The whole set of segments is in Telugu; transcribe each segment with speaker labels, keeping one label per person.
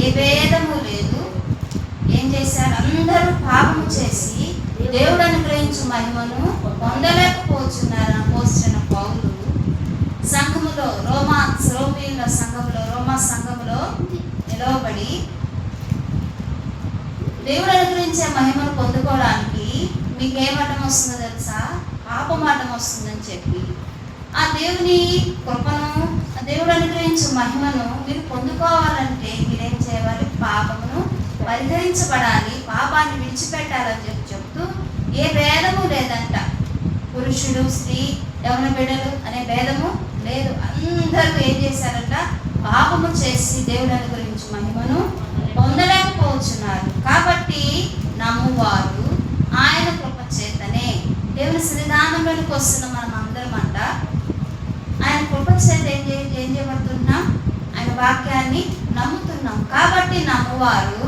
Speaker 1: ఏ భేదము లేదు. ఏం చేశారు? అందరూ పాపము చేసి దేవుడు అనుగ్రహించు మహిమను పొందలేకపోతున్నారని పోసిన పౌలు సంఘములో రోమా సంఘములో నిలవబడి దేవుడు అనుగ్రహించే మహిమను పొందుకోవడానికి మీకు ఏమటం వస్తుందో తెలుసా? పాపమాటం వస్తుందని చెప్పి ఆ దేవుని కృపను, దేవుడు అనుగ్రహించే మహిమను మీరు పొందుకోవాలంటే మీరేం చేయాలి? పాపమును పరిహరించబడాలి, పాపాన్ని విడిచిపెట్టాలని చెప్తూ ఏ భేదము లేదంట. పురుషుడు, స్త్రీ, యవన బిడ్డలు అనే భేదము లేదు. అందరూ ఏం చేశారంట? పాపము చేసి దేవుడు అనుగ్రహించు మహిమను పొందలేకపోతున్నారు. కాబట్టి నమ్మువారు ఆయన కృప చేతనే దేవుని సన్నిధానంలోనికి వస్తున్న మనం అందరం అంట ఆయన కృప చేత ఏం చేయబడుతున్నాం? ఆయన వాక్యాన్ని నమ్ముతున్నాం. కాబట్టి నమ్మువారు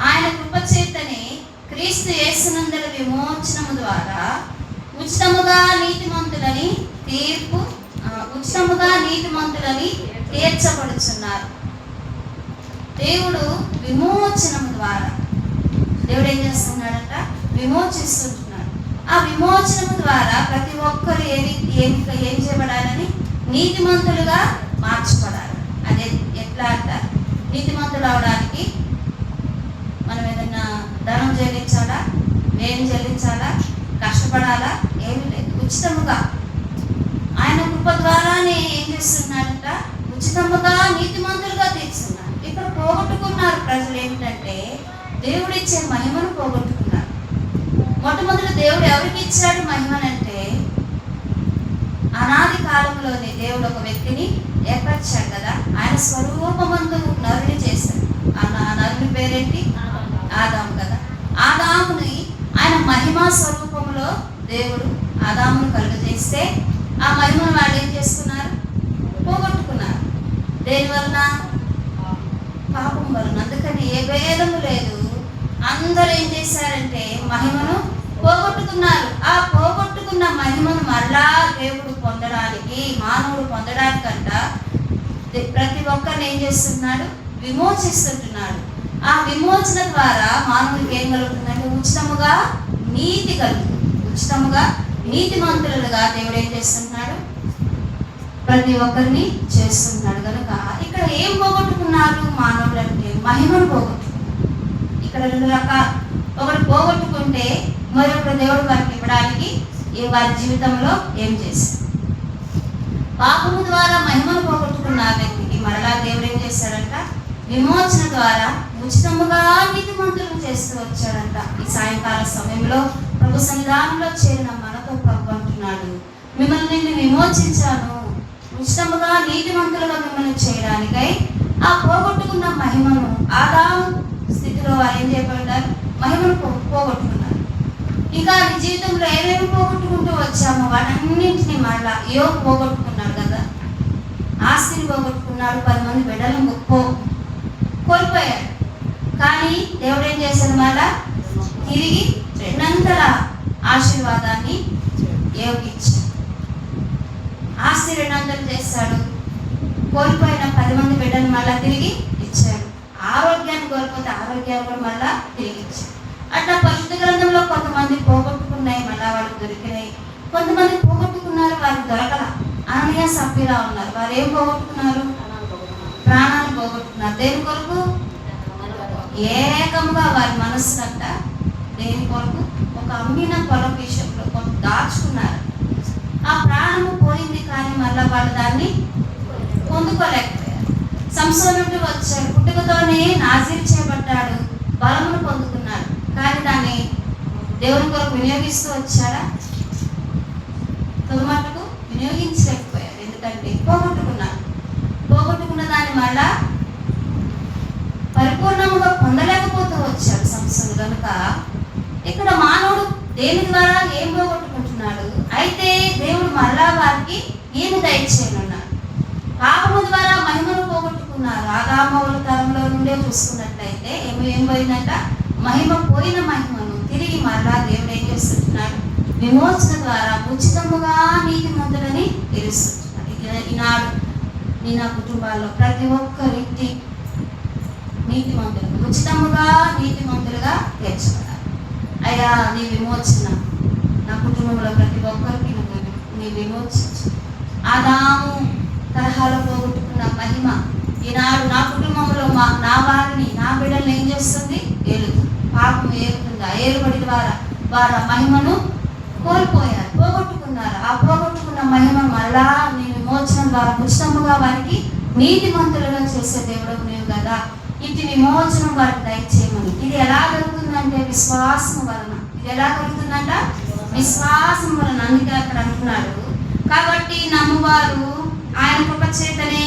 Speaker 1: ఆయన కృప చేతనే క్రీస్తు యేసునందల విమోచనము ద్వారా ఉచితముగా నీతిమంతులని తీర్చబడుచున్నారు. దేవుడు విమోచనము ద్వారా దేవుడు ఏం చేస్తున్నాడంట? విమోచిస్తుంటున్నాడు. ఆ విమోచనము ద్వారా ప్రతి ఒక్కరు ఏం చేయబడాలని? నీతిమంతులుగా మార్చబడాలి. అదే ఎట్లా అంట? నీతిమంతులు అవడానికి మనం ఏదన్నా ధనం చెల్లించాలా? ఏం చెల్లించాలా? కష్టపడాలా? ఏమి లేదు. ఉచితముగా ఆయన కృప ద్వారానే ఏం చేస్తున్నాడంట? ఉచితముగా నీతిమంతులుగా తీర్చున్నాడు. ఇక్కడ పోగొట్టుకున్నారు ప్రజలు. ఏమిటంటే దేవుడిచ్చే మహిమను పోగొట్టుకున్నారు. మొట్టమొదటి దేవుడు ఎవరికి ఇచ్చాడు మహిమనంటే, అనాది కాలంలోనే దేవుడు ఒక వ్యక్తిని ఏర్పరిచాడు కదా. ఆయన స్వరూపమందు నరుని చేశాడు. ఆ నరుని పేరేంటి? ఆదాము కదా. ఆదాముని ఆయన మహిమా స్వరూపంలో దేవుడు ఆదామును కలుగజేస్తే ఆ మహిమను వాళ్ళు ఏం చేసుకున్నారు? పోగొట్టుకున్నారు. దేనివలన? పాపం వలన. అందుకని ఏ భేదము లేదు. అందరూ ఏం చేశారంటే మహిమను పోగొట్టుకున్నారు. ఆ పోగొట్టుకున్న మహిమను మరలా దేవుడు పొందడానికి, మానవుడు పొందడానికంట ప్రతి ఒక్కరిని ఏం చేస్తున్నాడు? విమోచిస్తుంటున్నాడు. ఆ విమోచన ద్వారా మానవుడికి ఏం కలుగుతుందంటే ఉచితముగా నీతి కలుగుతుంది. ఉచితముగా నీతిమంతులుగా దేవుడు ఏం చేస్తున్నాడు? ప్రతి ఒక్కరిని చేస్తున్నాడు. కనుక ఇక్కడ ఏం పోగొట్టుకున్నారు మానవులు అంటే? మహిమను పోగొట్టుకున్నారు. ఇక్కడ రెండు రకాలు. ఒకటి పోగొట్టుకుంటే మరొకటి దేవుడు వారికి ఇవ్వడానికి వారి జీవితంలో ఏం చేశారు? పాపము ద్వారా మహిమను పోగొట్టుకున్న వ్యక్తికి మరలా దేవుడు ఏం చేశాడంట? విమోచన ద్వారా ఉచితముగా నీతిమంతులను చేస్తూ వచ్చాడంట. ఈ సాయంకాల సమయంలో ప్రభు సన్నిధానంలో చేరిన మనతో ప్రభు అంటున్నాడు, మిమ్మల్ని నేను విమోచించాను, ఉచితముగా నీతిమంతులుగా మిమ్మల్ని చేయడానికై ఆ పోగొట్టుకున్న మహిమను ఆదాము స్థితిలో వారు ఏం చేయబడ్డారు? మహిమను పోగొట్టుకున్నారు. ఇంకా నీ జీవితంలో ఏమేమి పోగొట్టుకుంటూ వచ్చామో వాటన్నింటినీ మరలా యోబు పోగొట్టుకున్నాడు కదా. ఆస్తిని పోగొట్టుకున్నాడు, 10 మంది బిడ్డలను కోల్పోయాడు. కానీ దేవుడు ఏం చేశాడు? మళ్ళా తిరిగి రెండంతల ఆశీర్వాదాన్ని యోగిచ్చాడు. ఆస్తి రెండంతలు చేశాడు. కోల్పోయిన 10 మంది బిడ్డలు మళ్ళా తిరిగి ఇచ్చాడు. ఆరోగ్యాన్ని కోల్పోతే ఆరోగ్యాన్ని కూడా మళ్ళా తిరిగి ఇచ్చాడు. అట్లా పరిశుద్ధ గ్రంథంలో కొంతమంది పోగొట్టుకున్నాయి, మళ్ళా వాళ్ళు దొరికినాయి. కొంతమంది పోగొట్టుకున్నారు, వారికి దొరకల. అననీయ సఫీరా ఉన్నారు. వారు ఏం పోగొట్టుకున్నారు? ప్రాణాన్ని పోగొట్టుకున్నారు. దేని కొరకు? ఏకంగా వారి మనస్సునంట దేని కొరకు? ఒక అమ్మిన పొలం విషయంలో కొంత దాచుకున్నారు. ఆ ప్రాణము పోయింది, కానీ మళ్ళీ వాళ్ళు దాన్ని పొందుకోలేకపోయారు. సంసోనుడు వచ్చాడు, పుట్టుకతోనే నాజీర్ చేయబడ్డాడు, బలమును పొందుకున్నాడు. కానీ దాన్ని దేవుని కొరకు వినియోగిస్తూ వచ్చాడా? తొలిమట్టుకు వినియోగించలేకపోయారు. ఎందుకంటే పోగొట్టుకున్నారు. పోగొట్టుకున్న దాన్ని మళ్ళా పరిపూర్ణముగా పొందలేకపోతూ వచ్చాడు సంసోను. కనుక ఇక్కడ మానవుడు దేని ద్వారా ఏం పోగొట్టుకుంటున్నాడు? అయితే దేవుడు మళ్ళా వారికి ఏమి దయచేయనున్నాడు? పాపము ద్వారా మహిమను పోగొట్టుకున్నారు. ఆదామవుల తరంలో నుండే చూసుకున్నట్లయితే ఏం పోయిందంట? మహిమ పోయిన మహిమను తిరిగి మరలా దేవుడు ఏం చేస్తున్నాడు? విమోచన ద్వారా ఉచితముగా నీతిమంతులని తెలుస్తున్నాడు. ఈనాడు నీ నా కుటుంబాల్లో ప్రతి ఒక్క వ్యక్తి నీ నీతిమంతులుగా, ఉచితముగా నీతిమంతులుగా తీర్చబడాలి. అయ్యా నీ విమోచన నా కుటుంబంలో ప్రతి ఒక్కరికి నీ విమోచించు. ఆదాము తరహాలో పోగొట్టుకున్న మహిమ ఈనాడు నా కుటుంబంలో నా వారిని, నా బిడ్డల్ని ఏం చేస్తుంది? ఏలుతుంది. పాపం ఏలుతుంది. ఆ ఏలుబడి ద్వారా వారు ఆ మహిమను కోల్పోయారు, పోగొట్టుకున్నారు. ఆ పోగొట్టుకున్న మహిమ మరలా నీ విమోచన ద్వారా ఉచితముగా వారికి నీతిమంతులుగా చేసే దేవుడు నీవు కదా. ఇటు విమోచనం వారికి దయచేయమని. ఇది ఎలా జరుగుతుందంటే విశ్వాసం వలన. ఇది ఎలా జరుగుతుందంట? విశ్వాసం వలన. అందుకే అక్కడ అంటున్నాడు, కాబట్టి నమ్మువారు ఆయన కృప చేతనే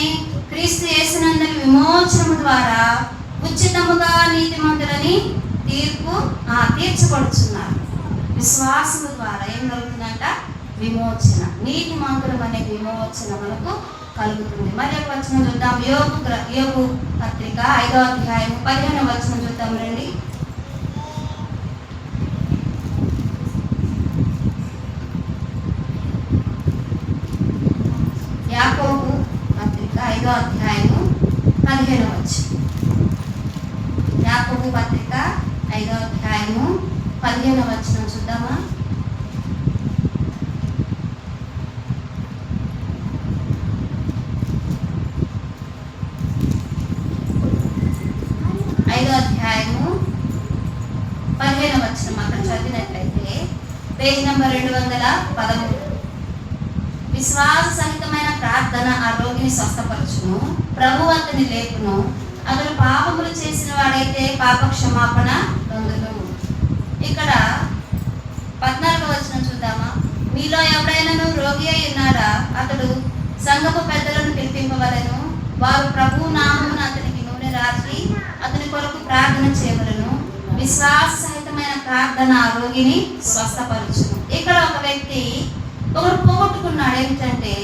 Speaker 1: క్రీస్తు యేసునందరి విమోచనము ద్వారా ఉచితముగా నీతిమంతులని తీర్చబడుచున్నారు. విశ్వాసము ద్వారా ఏం జరుగుతుందంట? విమోచన. నీతిమంతులం అనే విమోచన మనకు కలుగుతుంది. మరి ఒక వచనం చూద్దాం. యోబు పత్రిక 5వ అధ్యాయం 15వ వచనం చూద్దాం రండి. యాకోబు పత్రిక 5వ అధ్యాయము 15వ వచనం. యాకోబు పత్రిక 5వ అధ్యాయము 15వ వచనం చూద్దామా? అధ్యాయము 15వ వచనం అక్కడ చదివినట్లయితే పేజ్ నంబర్ 213. విశ్వాస సహితమైన ప్రార్థన ఆ రోగిని స్వస్థపరచును, ప్రభు అతని లేపును, అతను పాపములు చేసిన వాడైతే పాప క్షమాపణ పొందును. ఇక్కడ 14వ వచనం చూద్దామా? మీలో ఎవరైనాను రోగి అయి ఉన్నారా? అతడు సంఘపు పెద్దలను పిలిపింపవలెను, వారు ప్రభు నామమున అతనికి నూనె రాసి అతని కొరకు ప్రార్థన చేయవలెను. విశ్వాస సహితమైన ప్రార్థన ఆ రోగిని స్వస్థపరచును. ఇక్కడ ఒక వ్యక్తి ఒకడు పోగొట్టుకున్నాడు. ఏమిటంటే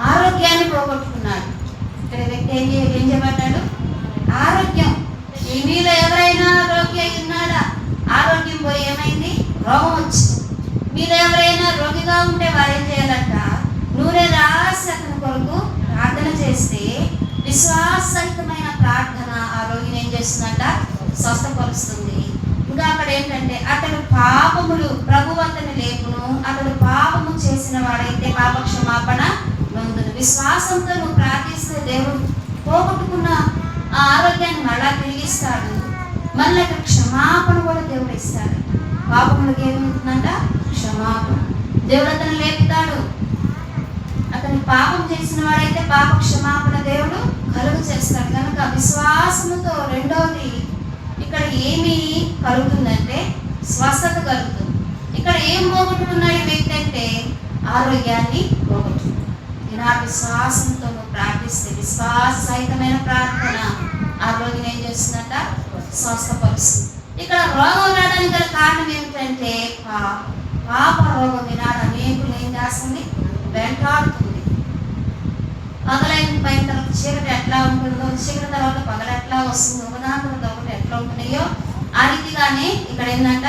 Speaker 1: ఆరోగ్యాన్ని పోగొట్టుకున్నాడు. ఇక్కడ వ్యక్తి ఏం చేయబడ్డాడు? ఆరోగ్యం. మీలో ఎవరైనా రోగి అయి ఉన్నాడా? ఆరోగ్యం పోయి ఏమైంది? రోగం వచ్చింది. మీలో ఎవరైనా రోగిగా ఉంటే వారు ఏం చేయాలంట? నూనె రాసి అతని కొరకు ప్రార్థన చేస్తే విశ్వాసహితమైన ప్రార్థన ఆ రోగిని ఏం చేస్తుందంట? స్వస్థపరుస్తుంది. ఇంకా అక్కడ ఏంటంటే అతడు పాపములు ప్రభు అతని లేపును, అతడు పాపము చేసిన వాడైతే పాప క్షమాపణ నొందును. విశ్వాసంతో నువ్వు ప్రార్థిస్తే దేవుడు పోగొట్టుకున్న ఆ ఆరోగ్యాన్ని మళ్ళా తిరిగిస్తాడు. మళ్ళీ ఇక్కడ క్షమాపణ కూడా దేవుడు ఇస్తాడు. పాపములకు ఏముంటుందంట? క్షమాపణ. దేవుడు అతను లేపుతాడు. అతని పాపం చేసిన వాడైతే పాప క్షమాపణ దేవుడు కలుగు చేస్తాడు. కనుక విశ్వాసముతో రెండవది ఇక్కడ ఏమి కలుగుతుందంటే స్వస్థత కలుగుతుంది. ఇక్కడ ఏం పోగొట్టుకున్నాడు ఈ వ్యక్తి అంటే ఆరోగ్యాన్ని పోగొట్టుకున్నాడు. ఈనాడు విశ్వాసంతో నువ్వు ప్రార్థిస్తే విశ్వాస సహితమైన ప్రార్థన ఆ రోగిని ఏం చేస్తుందంట? స్వస్థపరుస్తుంది. ఇక్కడ రోగం రావడానికి గల కారణం ఏమిటంటే పాప రోగం. ఈనాడు అనేకులు ఏం చేస్తుంది? వెంటాడుతుంది. పగలైన పైన తర్వాత చీకటి ఎట్లా ఉంటుందో, చీకటి తర్వాత పగలు ఎట్లా వస్తుందో, ఒకదాని ఒకటి ఎట్లా ఉంటున్నాయో ఆ రీతిగానే ఇక్కడ ఏంటంట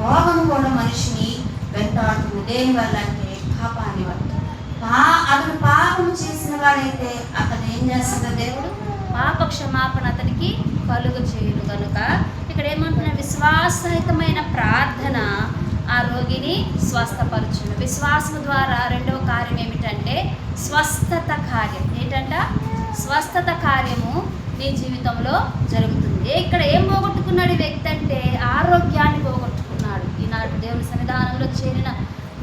Speaker 1: రోగం కూడా మనిషిని వెంటాడుతుంది. దేనివల్ల అంటే పాపాన్ని వల్ల. అతను పాపం చేసిన వాడైతే అతను ఏం చేస్తుందో దేవుడు పాప క్షమాపణ అతనికి కలుగు చేయను. కనుక ఇక్కడ ఏమంటున్నా? విశ్వాసహితమైన ప్రార్థన ఆ రోగిని స్వస్థపరచును. విశ్వాసం ద్వారా రెండవ కార్యం ఏమిటంటే స్వస్థత కార్యం. ఏంటంట? స్వస్థత కార్యము నీ జీవితంలో జరుగుతుంది. ఇక్కడ ఏం పోగొట్టుకున్నాడు ఈ వ్యక్తి అంటే ఆరోగ్యాన్ని పోగొట్టుకున్నాడు. ఈనాడు దేవుని సన్నిధానంలో చేరిన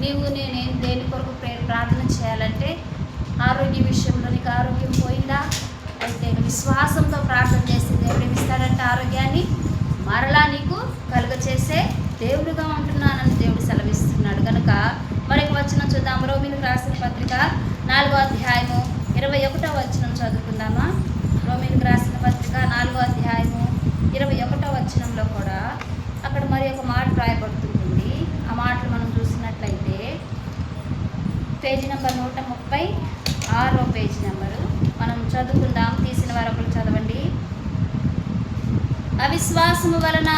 Speaker 1: నీవు నేను దేని కొరకు ప్రార్థన చేయాలంటే ఆరోగ్య విషయంలో నీకు ఆరోగ్యం పోయిందా? అయితే విశ్వాసంతో ప్రార్థన చేస్తే దేవుడు ఏమిస్తాడంటే ఆరోగ్యాన్ని మరలా నీకు కలుగచేసే దేవుడుగా ఉంటున్నానని దేవుడు సెలవిస్తున్నాడు. కనుక మరొక వచనం చూద్దాం. రోమీయులకు రాసిన పత్రిక 4వ అధ్యాయము 21వ వచనం చదువుకుందామా? రోమీయులకు రాసిన పత్రిక 4వ అధ్యాయము 21వ వచనంలో కూడా అక్కడ మరి ఒక మాట రాయబడుతుంది. ఆ మాటలు మనం చూసినట్లయితే పేజీ నెంబర్ 136వ పేజీ నెంబరు మనం చదువుకుందాం. తీసిన వారు ఒకరు చదవండి. అవిశ్వాసము వలన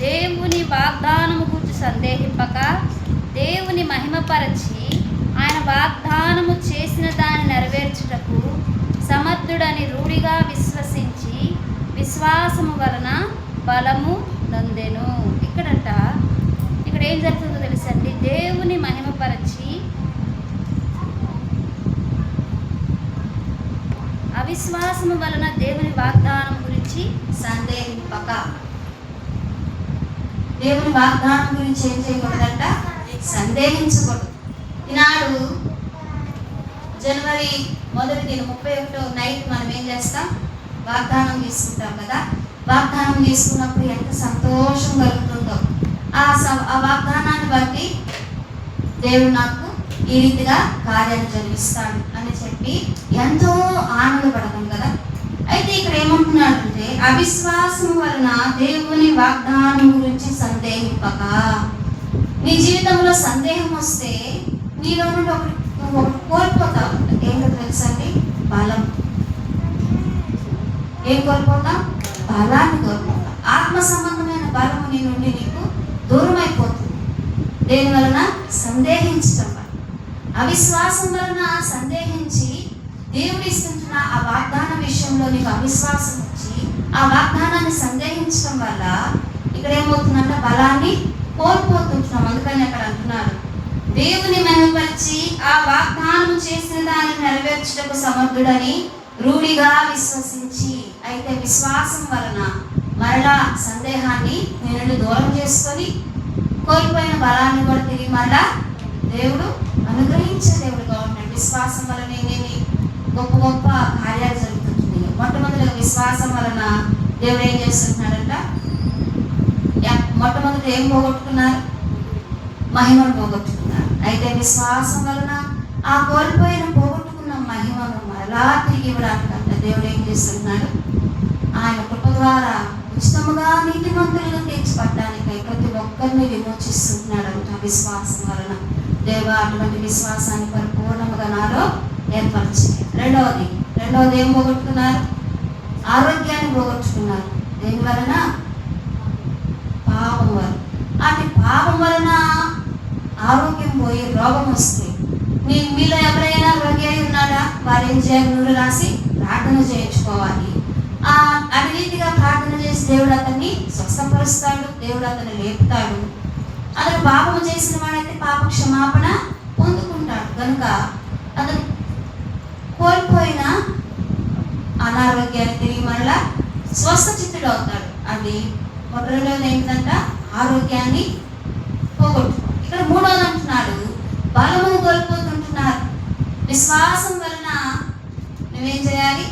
Speaker 1: దేవుని వాగ్దానము గురించి సందేహింపక దేవుని మహిమపరచి ఆయన వాగ్దానము చేసిన దాన్ని నెరవేర్చుటకు సమర్థుడని రూఢిగా విశ్వసించి
Speaker 2: విశ్వాసము వలన బలము నందెను. ఇక్కడ ఏం జరుగుతుందో తెలుసండి, దేవుని మహిమపరచి అవిశ్వాసము వలన దేవుని వాగ్దానం గురించి
Speaker 1: సందేహింపక. దేవుని వాగ్దానం గురించి ఏం చేయకూడదంట? సందేహించకూడదు. ఈనాడు జనవరి 31 నైట్ మనం ఏం చేస్తాం? వాగ్దానం తీసుకుంటాం కదా. వాగ్దానం తీసుకున్నప్పుడు ఎంత సంతోషం కలుగుతుందో. ఆ వాగ్దానాన్ని బట్టి దేవుడు నాకు ఈ రీతిగా కార్యాలు జరిగిస్తాడు అని చెప్పి ఎంతో ఆనందపడతాం కదా. అయితే ఇక్కడ ఏమంటున్నాడంటే, అవిశ్వాసం వలన దేవుని వాగ్దానం గురించి సందేహింపక. నీ జీవితంలో సందేహం వస్తే నీలో నుండి ఒకటి కోల్పోతావు. ఏంటో తెలుసండి? బలం. ఏం కోల్పోతాం? బలాన్ని కోల్పోతాం. ఆత్మ సంబంధమైన బలము నీ నుండి నీకు దూరం అయిపోతుంది. దేని వలన? సందేహించడం వలన. అవిశ్వాసం వలన సందేహించి దేవుడు ఇస్తుంటున్న ఆ వాగ్దాన విషయంలో నీకు అవిశ్వాసం వచ్చి ఆ వాగ్దానాన్ని సందేహించడం వల్ల ఇక్కడ ఏమవుతుందంటే బలాన్ని కోల్పోతుంటున్నాం. అందుకని అక్కడ అంటున్నాడు, దేవుని మహిమపరిచి ఆ వాగ్దానం చేసిన దాన్ని నెరవేర్చుటకు సమర్థుడని రూఢిగా విశ్వసించి. అయితే విశ్వాసం వలన మరలా సందేహాన్ని నేను దూరం చేసుకొని కోల్పోయిన బలాన్ని కూడా తిరిగి మరలా దేవుడు అనుగ్రహించే దేవుడుగా ఉన్నాడు. విశ్వాసం వలన ఏమేమి గొప్ప గొప్ప కార్యాలు జరుగుతుంది. మొట్టమొదటిగా విశ్వాసం వలన దేవుడు ఏం చేస్తున్నాడంట? మొట్టమొదటి ఏం పోగొట్టుకున్నారు? మహిమను పోగొట్టుకున్నారు. అయితే విశ్వాసం వలన ఆ కోల్పోయిన పోగొట్టుకున్న మహిమను మరలా తిరిగి ఇవ్వడానికంట దేవుడు ఏం చేస్తున్నాడు? ఆయన కృప ద్వారా ఉచితముగా నీతిమంతులుగా తీర్చిపట్టడానికై ప్రతి ఒక్కరిని విమోచిస్తున్నాడు అంట విశ్వాసం వలన. దేవ అటువంటి విశ్వాసాన్ని పరిపూర్ణముగా నాలో ఏర్పరిచింది. రెండవది ఏం పోగొట్టుకున్నారు? ఆరోగ్యాన్ని పోగొట్టుకున్నారు. దేని వలన? పాపం వలన. అటు పాపం వలన ఆరోగ్యం పోయి రోగం వస్తే మీలో ఎవరైనా రోగి ఉన్నాడా? వారు ఏం చేయాలి? నూనె రాసి ప్రార్థన చేయించుకోవాలి. అటు రీతిగా ప్రార్థన చేసి దేవుడు అతన్ని స్వస్థపరుస్తాడు, దేవుడు అతన్ని లేపుతాడు. అతను పాపము చేసిన వాడైతే పాప క్షమాపణ పొందుకుంటాడు. కనుక అతను కోల్పోయిన అనారోగ్యాన్ని తిరిగి మళ్ళా స్వస్థ చిత్తుడు అవుతాడు. అది రెండవది ఏంటంట? ఆరోగ్యాన్ని పోగొట్టు. ఇక్కడ మూడవది అంటున్నాడు, బలము కోల్పోతుంటున్నారు. విశ్వాసం వలన నువ్వేం చేయాలి?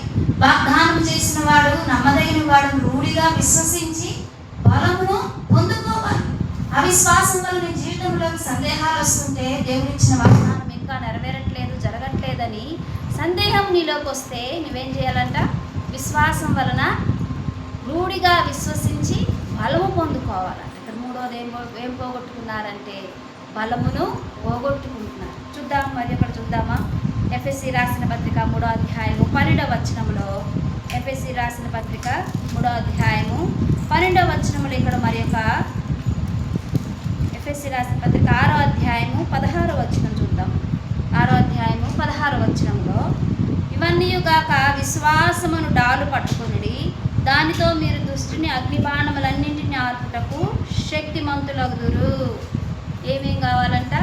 Speaker 1: వాగ్దానం చేసిన వాడు నమ్మదగిన వాడు రూఢిగా విశ్వసించి బలమును పొందుకోవాలి. అవిశ్వాసం వల్ల నీ జీవితంలో సందేహాలు వస్తుంటే దేవుడు ఇచ్చిన వాగ్దానం ఇంకా నెరవేరట్లేదు, జరగట్లేదని సందేహం నీలోకి వస్తే నువ్వేం చేయాలంట? విశ్వాసం వలన రూఢిగా విశ్వసించి బలము పొందుకోవాలంట. ఇక్కడ మూడోది ఏం పోగొట్టుకున్నారంటే బలమును పోగొట్టుకుంటున్నారు. చూద్దాం, మరి ఇక్కడ చూద్దామా? ఎఫ్ఎస్సి రాసిన పత్రిక 3వ అధ్యాయము 12వ వచనంలో, ఎఫ్ఎస్సి రాసిన పత్రిక 3వ అధ్యాయము 12వ వచనంలో ఇక్కడ మరి యొక్క ఎఫ్ఎస్సి రాసిన పత్రిక 6వ అధ్యాయము 16వ వచనం చూద్దాం. 6వ అధ్యాయము 16వ వచనంలో, ఇవన్నీ గాక విశ్వాసమును డాలు పట్టుకొనిడి, దానితో మీరు దుష్టుని అగ్నిబాణములన్నింటినీ ఆర్పుటకు శక్తిమంతులగుదురు. ఏమేం కావాలంట?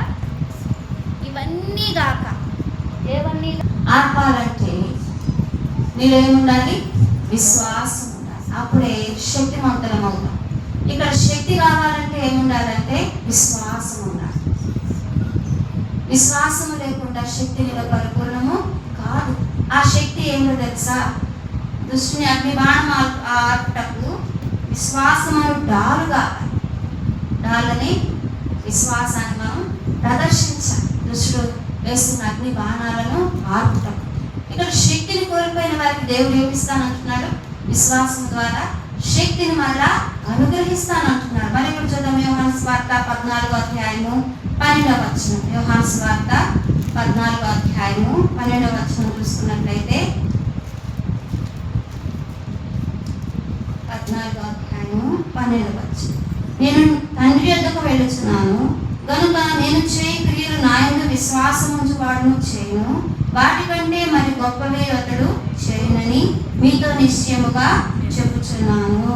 Speaker 1: ఇవన్నీ గాక. ఏవన్నీ ఆర్పాలంటే నీవేముండాలి? విశ్వాసం ఉండాలి. అప్పుడే శక్తిమంతులం అవుతాం. ఇక్కడ శక్తి కావాలంటే ఏముండాలంటే విశ్వాసం ఉండాలి. విశ్వాసము లేకుండా శక్తి నీలో పరిపూర్ణము కాదు. ఆ శక్తి ఏమిటో తెలుసా? దుష్టుని అగ్ని బాణం ఆర్పుటకు విశ్వాసము డాలని విశ్వాసాన్ని మనం ప్రదర్శించాలి. దుష్టుడు వేస్తున్న అగ్ని బాణాలను ఆర్పుటం. ఇక్కడ శక్తిని కోల్పోయిన వారికి దేవుడు ఏమిస్తానంటున్నాడు? విశ్వాసం ద్వారా శక్తిని మళ్ళా అనుగ్రహిస్తానంటున్నాడు. మరి ఇప్పుడు చూద్దాం, యోహాను సువార్త 14వ అధ్యాయము 12వ వచనం. యోహాను సువార్త 14వ అధ్యాయము 12వ వచనం చూసుకున్నట్లయితే, 14వ అధ్యాయము 12వ వచనం, నేను తండ్రి యొద్దకు వెళ్ళుచున్నాను కనుక నేను చేయి క్రియలు నా యందు విశ్వాసం ఉంచు వాడును చేయను, వాటికంటే మరి గొప్పవే అతడు చేయనని మీతో నిశ్చయముగా చెప్పుచున్నాను. చెప్తున్నాను.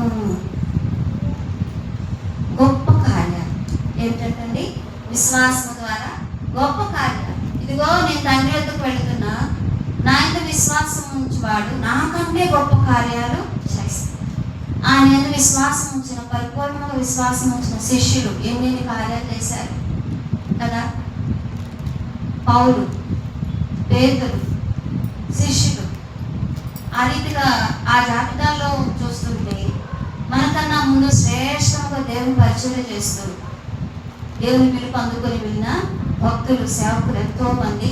Speaker 1: గొప్ప కార్యాలు ఏమిటంటే విశ్వాసం ద్వారా గొప్ప కార్యాలు. ఇదిగో నేను తండ్రి వద్దకు వెళుతున్నా, నా యొక్క విశ్వాసం ఉంచువాడు నాకంటే గొప్ప కార్యాలు చేస్తాడు. ఆయన యొక్క విశ్వాసం ఉంచిన, పరిపూర్ణంగా విశ్వాసం ఉంచిన శిష్యులు ఎన్ని కార్యాలు చేశారు కదా. పౌలు, పేతురు, శిష్యులు. ఆ రీతిగా ఆ జాబితాలో చూస్తుంటే మనకన్నా ముందు శ్రేష్టంగా దేవుని పరిచయం చేస్తూ దేవుని పిలుపు అందుకొని వెళ్ళిన భక్తులు, సేవకులు ఎంతో మంది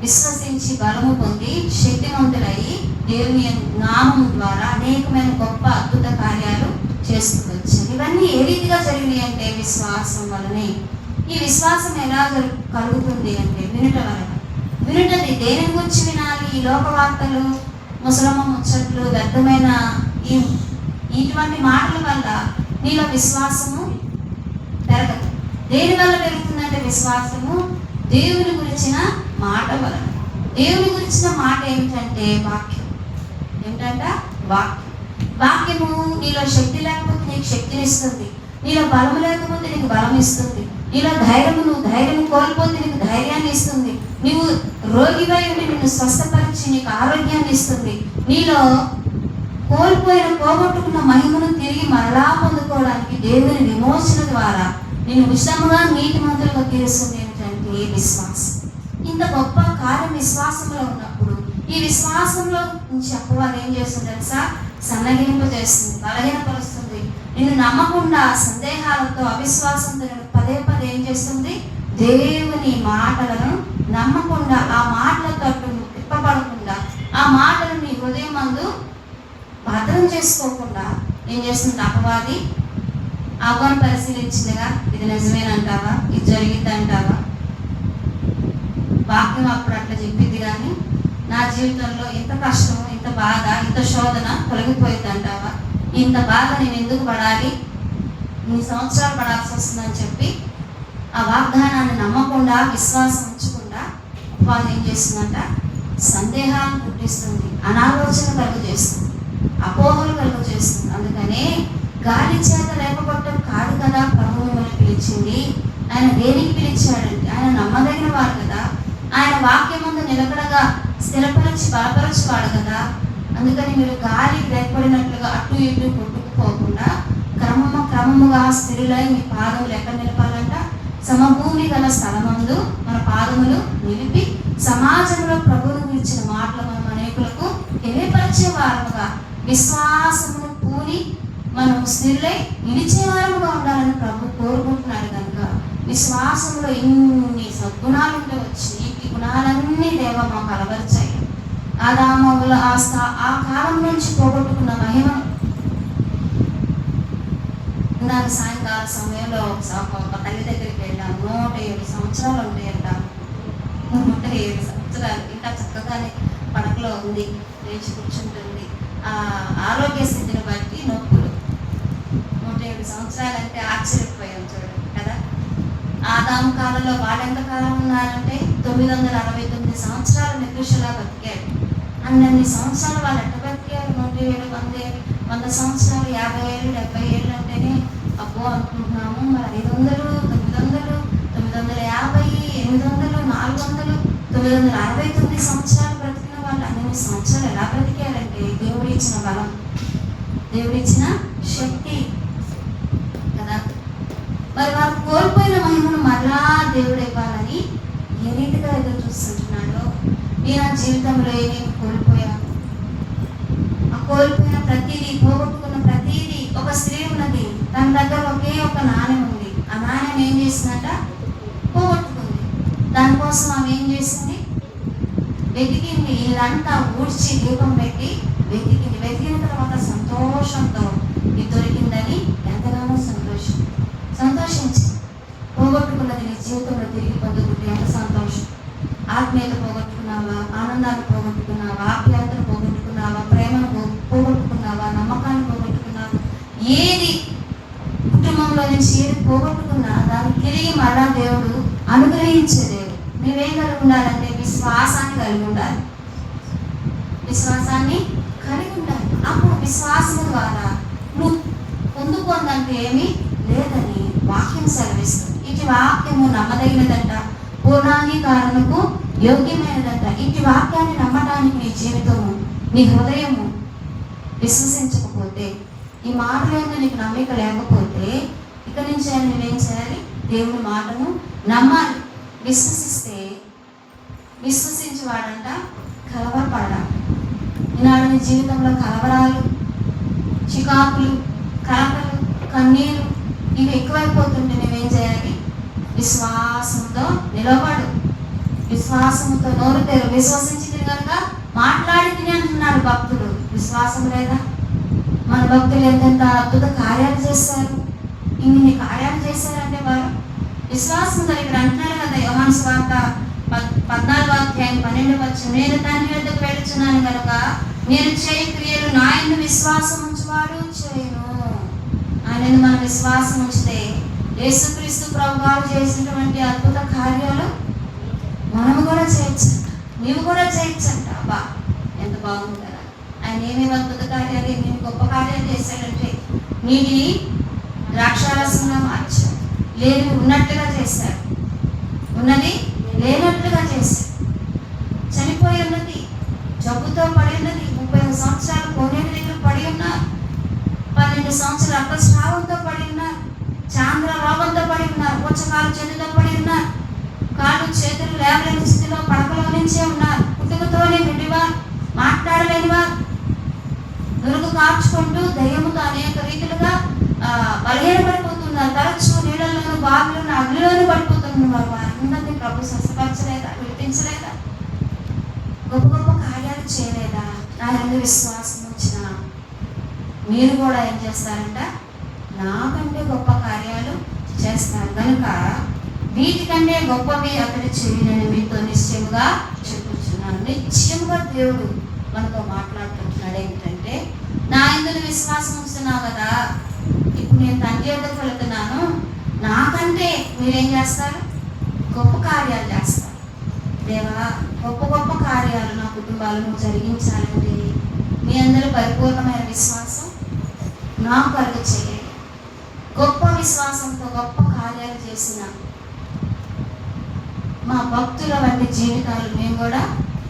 Speaker 1: విశ్వసించి బలము పొంది శక్తివంతులయ్యి దేవుని నామం ద్వారా అనేకమైన గొప్ప అద్భుత కార్యాలు చేస్తూ వచ్చారు. ఇవన్నీ ఏ రీతిగా జరిగినాయి అంటే విశ్వాసం వలనే. ఈ విశ్వాసం ఎలా కలుగుతుంది అంటే వినుట వలన. వినుటది దేని గురించి వినాలి? ఈ లోక వార్తలు, ముసలమ్మ ముచ్చట్లు, వ్యర్థమైన ఇటువంటి మాటల వల్ల నీలో విశ్వాసము పెరగదు. దేని వల్ల పెరుగుతుందంటే విశ్వాసము దేవుని గురించిన మాట వలన. దేవుని గురించిన మాట ఏమిటంటే వాక్యం. ఏమిటంట? వాక్యం. వాక్యము నీలో శక్తి లేకపోతే నీకు శక్తిని ఇస్తుంది, నీలో బలము లేకపోతే నీకు బలం ఇస్తుంది, నీలో నువ్వు ధైర్యం కోల్పోతే నీకు ధైర్యాన్ని ఇస్తుంది, నువ్వు రోగివై ఉండి నిన్ను స్వస్థపరిచి నీకు ఆరోగ్యాన్ని ఇస్తుంది, నీలో పోగొట్టుకున్న మహిమను తిరిగి మరలా పొందుకోవడానికి దేవుని విమోచన ద్వారా నేను విషముగా నీతిమంతులుగా తీరుస్తుంది ఏమిటంటే విశ్వాసం. ఇంత గొప్ప కార్యం విశ్వాసంలో ఉన్నప్పుడు ఈ విశ్వాసంలో నుంచి అపవాదం ఏం చేస్తుంది తెలుసా? సన్నగింపు చేస్తుంది, బలహీనపరుస్తుంది. నిన్ను నమ్మకుండా సందేహాలతో, అవిశ్వాసంతో నేను పదే పదే ఏం చేస్తుంది? దేవుని మాటలను నమ్మకుండా, ఆ మాటలతో తిప్పబడకుండా, ఆ మాటలు నీ హృదయం మందు భద్రం చేసుకోకుండా ఏం చేస్తుంది అపవాది? ఆహ్వానం పరిశీలించిందిగా, ఇది నిజమేనంటావా? ఇది జరిగిద్ది అంటావా? వాక్యం అప్పుడు అట్లా చెప్పింది, కానీ నా జీవితంలో ఇంత కష్టము, ఇంత బాధ, ఇంత శోధన తొలగిపోయింది అంటావా? ఇంత బాధ నేను ఎందుకు పడాలి, ఇన్ని సంవత్సరాలు పడాల్సి వస్తుందని చెప్పి ఆ వాగ్దానాన్ని నమ్మకుండా, విశ్వాసం ఉంచకుండా వాళ్ళు ఏం చేస్తుందంట? సందేహాలను పుట్టిస్తుంది, అనాలోచన కలుగు చేస్తుంది, అపోహలు కలుగు చేస్తుంది. అందుకనే గాలి చేత లేకపోవటం కాదు కదా ప్రభువు మిమ్మల్ని పిలిచింది. ఆయన దేనికి పిలిచాడంటే ఆయన నమ్మదగిన వాడు కదా, ఆయన వాక్యమందు నిలకడగా స్థిరపరిచి బలపరచువాడు కదా. అందుకని మీరు గాలి రేపడినట్లుగా అటు ఇటు కొట్టుకుపోకుండా క్రమముగా స్థిరులై మీ పాదములు ఎక్కడ నిలపాలంట? సమభూమి గల స్థలమందు మన పాదములు నిలిపి సమాజంలో ప్రభువును గురించిన మాటలు మనం అనేకులకు తెలియపరిచే వారముగా, విశ్వాసమును పూని మనం స్థిరులై నిలిచే వారముగా ఉండాలని ప్రభు కోరుకుంటున్నాడు. కనుక విశ్వాసంలో ఇన్ని సద్గుణాలు ఉంటే వచ్చి ఈ గుణాలన్నీ దేవ మాకు అలవరిచాయి. ఆదామవుల ఆ కాలం నుంచి పోగొట్టుకున్న మహిమ. ఇందాక సాయంకాల సమయంలో ఒక తల్లి దగ్గరికి వెళ్ళాము. 107 సంవత్సరాలు ఉంటాయంట. 107 సంవత్సరాలు ఇంకా చక్కగానే పడకలో ఉంది, లేచి కూర్చుంటుంది. ఆ ఆరోగ్య స్థితిని బట్టి నొప్పులు. 107 సంవత్సరాలు అంటే ఆశ్చర్యపోయాం చూడండి కదా. ఆదాము కాలంలో వాడెంత కాలం ఉన్నారంటే 969 సంవత్సరాలు నికృషలా బతికాడు. అన్ని సంవత్సరాలు వాళ్ళు ఎట్ట బతికారు? 107, 100 సంవత్సరాలు, 50 ఏళ్ళు, 70 ఏళ్ళు అంటేనే అబ్బో అనుకుంటున్నాము. మరి 500, 900, 950, 800, 400, 969 సంవత్సరాలు బ్రతికిన వాళ్ళు అన్ని సంవత్సరాలు ఎలా బ్రతికారంటే దేవుడు ఇచ్చిన బలం, దేవుడు ఇచ్చిన శక్తి కదా. మరి వారు కోల్పోయిన మహిమను మరలా దేవుడు ఇవ్వాలని ఏ రీతిగా ఎదురు చూస్తుంటున్నాడో. నేను నా జీవితంలో ఏమేమి కోల్పోయాను, ఆ కోల్పోయిన ప్రతిదీ, పోగొట్టుకున్న ప్రతిదీ. ఒక స్త్రీ ఉన్నది, తన దగ్గర ఒకే ఒక నాణ్యం ఉంది. ఆ నాణ్యం ఏం చేసిందట? పోగొట్టుకుంది. దానికోసం ఆమె ఏం చేసింది? వెతికింది. ఇల్లంతా ఊడ్చి దీపం పెట్టి వెతికింది. వెతికిన తర్వాత సంతోషంతో ఇది దొరికిందని ఎంతగానో సంతోషించి పోగొట్టుకున్నది నీ జీవితంలో తిరిగి పొందుకుంటే ఎంత సంతోషం. ఆత్మీయత పోగొట్టుకున్నావా? ఆనందాన్ని పోగొట్టుకున్నావా? ఆప్యాయతను పోగొట్టుకున్నావా? ప్రేమను పోగొట్టుకున్నావా? నమ్మకాన్ని పోగొట్టుకున్నావా? ఏది కుటుంబంలో నుంచి ఏది పోగొట్టుకున్నా దాన్ని తిరిగి మళ్ళా దేవుడు అనుగ్రహించే దేవుడు. నువ్వేం కలిగి ఉండాలంటే విశ్వాసాన్ని కలిగి ఉండాలి. విశ్వాసాన్ని కలిగి ఉండాలి. అప్పుడు విశ్వాసము ద్వారా నువ్వు పొందుకోదంటే ఏమీ లేదని వాక్యం సెలవిస్తుంది. ఇటు వాక్యము నమ్మదగినదంట, పూర్ణాంగీకారణకు యోగ్యమైనదంట. ఇటు వాక్యాన్ని నమ్మటానికి నీ జీవితము, నీ హృదయము విశ్వసించకపోతే, ఈ మాటలందు నీకు నమ్మిక లేకపోతే, ఇక నుంచి నువ్వేం చేయాలి? దేవుని మాటను నమ్మాలి. విశ్వసించేవాడంట కలవరపడాలి. ఈనాడు నీ జీవితంలో కలవరాలు, చికాకులు, కలకలు, కన్నీరు ఇవి ఎక్కువైపోతుంటే నువ్వేం చేయాలి? విశ్వాసంతో నిలబడు, విశ్వాసంతో నోరు తెరు. విశ్వసించింది కనుక మాట్లాడింది అంటున్నాడు భక్తుడు. విశ్వాసం లేదా? మన భక్తులు ఎంతెంత అద్భుత కార్యాలు చేస్తారు, ఇన్ని కార్యాలు చేశారంటే వారు విశ్వాసంతో. ఇక్కడ అంటున్నారు కదా యోహాను సువార్త 14:12, నేను తండ్రి వద్దకు వెళుచున్నాను కనుక నేను చేయి క్రియలు నా యందు విశ్వాసం ఉంచువాడు చేయను. ఆయన మన విశ్వాసం ఉంచితే యేసుక్రీస్తు ప్రభువారు చేసినటువంటి అద్భుత కార్యాలు మనము కూడా చేయొచ్చంట, నీవు కూడా చేయొచ్చంట. అబ్బా ఎంత బాగుంది కదా! ఆయన ఏమేమి అద్భుత కార్యాలు, ఏమేమి గొప్ప కార్యాలు చేశాడంటే, నీటిని ద్రాక్షారసంగా మార్చాడు, లేని ఉన్నట్లుగా చేశాడు, ఉన్నది లేనట్లుగా చేశాడు. చనిపోయి ఉన్నది, జబ్బుతో పడి ఉన్నది, 30 సంవత్సరాలు కోనేటి దగ్గర పడి ఉన్నారు, 12 సంవత్సరాలు రక్తస్రావంతో పడి ఉన్నారు, చాంద్ర రోగంతో పడి ఉన్నారు, పుచ్చకాలు చెందుతో పడి ఉన్నారు, కాళ్ళు చేతులు లేవలేని స్థితిలో పడకలో నుంచే ఉన్నారు, పుట్టుకతోనే విడివారు, మాట్లాడలేని వారు, నురుగు కార్చుకుంటూ దయ్యముతో అనేక రీతిలుగా బలహీనపడిపోతున్నారు. తరచూ నీళ్ళలోను, బావిలోను, అగ్నిలోను పడిపోతున్నారు. వారందరినీ ప్రభు స్వస్థపరచలేదా? విడిపించలేదా? గొప్ప గొప్ప కార్యాలు చేయలేదా? నా యందు విశ్వాసం ఉంచిన మీరు కూడా ఏం చేస్తారంట? నాకంటే గొప్ప కార్యాలు చేస్తారు. కనుక వీటికంటే గొప్పవి అతడు చేయనని మీతో నిశ్చయముగా చెప్పుచున్నాను. నిశ్చయముగా దేవుడు మనతో మాట్లాడుతుంటున్నాడు. ఏంటంటే, నా యందు విశ్వాసం ఉంచుతున్నావు కదా, ఇప్పుడు నేను తండ్రి వద్దకు వెళుతున్నాను, నాకంటే మీరేం చేస్తారు? గొప్ప కార్యాలు చేస్తారు. దేవా, గొప్ప గొప్ప కార్యాలు నా కుటుంబాలను జరిగించాలంటే మీ అందరూ పరిపూర్ణమైన విశ్వాసం నాకు కలుగ చేయాలి. గొప్ప విశ్వాసంతో గొప్ప కార్యాలు చేసిన మా భక్తుల వంటి జీవితాలు మేము కూడా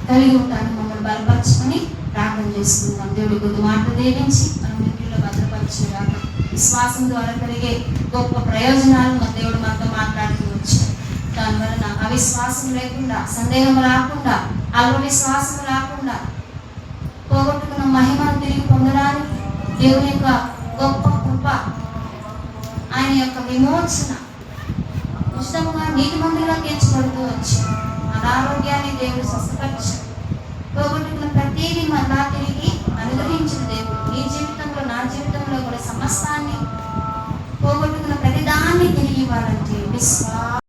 Speaker 1: కలిగి ఉంటాను. మమ్మల్ని బలపరచుకొని ప్రార్థన చేసుకుంటాం. దేవుడి కొద్ది మాటలు దీవించి మనం ఇంటిలో భద్రపరిచేలాగ విశ్వాసం ద్వారా కలిగే గొప్ప ప్రయోజనాలు మా దేవుడు మాతో మాట్లాడుతూ వచ్చారు. దానివలన అవిశ్వాసం లేకుండా, సందేహం రాకుండా, అల్ప విశ్వాసం రాకుండా పోగొట్టుకున్న మహిమను తిరిగి పొందడానికి దేవుని యొక్క గొప్ప కృప, ఆయన యొక్క విమోచన ఉచితంగా నీతిమంతులుగా తీర్చబడుతూ వచ్చాడు. అనారోగ్యాన్ని దేవుడు స్వస్థపరిచాడు. పోగొట్టుకున్న ప్రతిదీ మళ్ళా తిరిగి అనుగ్రహించిన దేవుడు నీ జీవితంలో, నా జీవితంలో కూడా సమస్తాన్ని, పోగొట్టుకున్న ప్రతిదాన్ని తిరిగి ఇవ్వాలంటే విశ్వాసం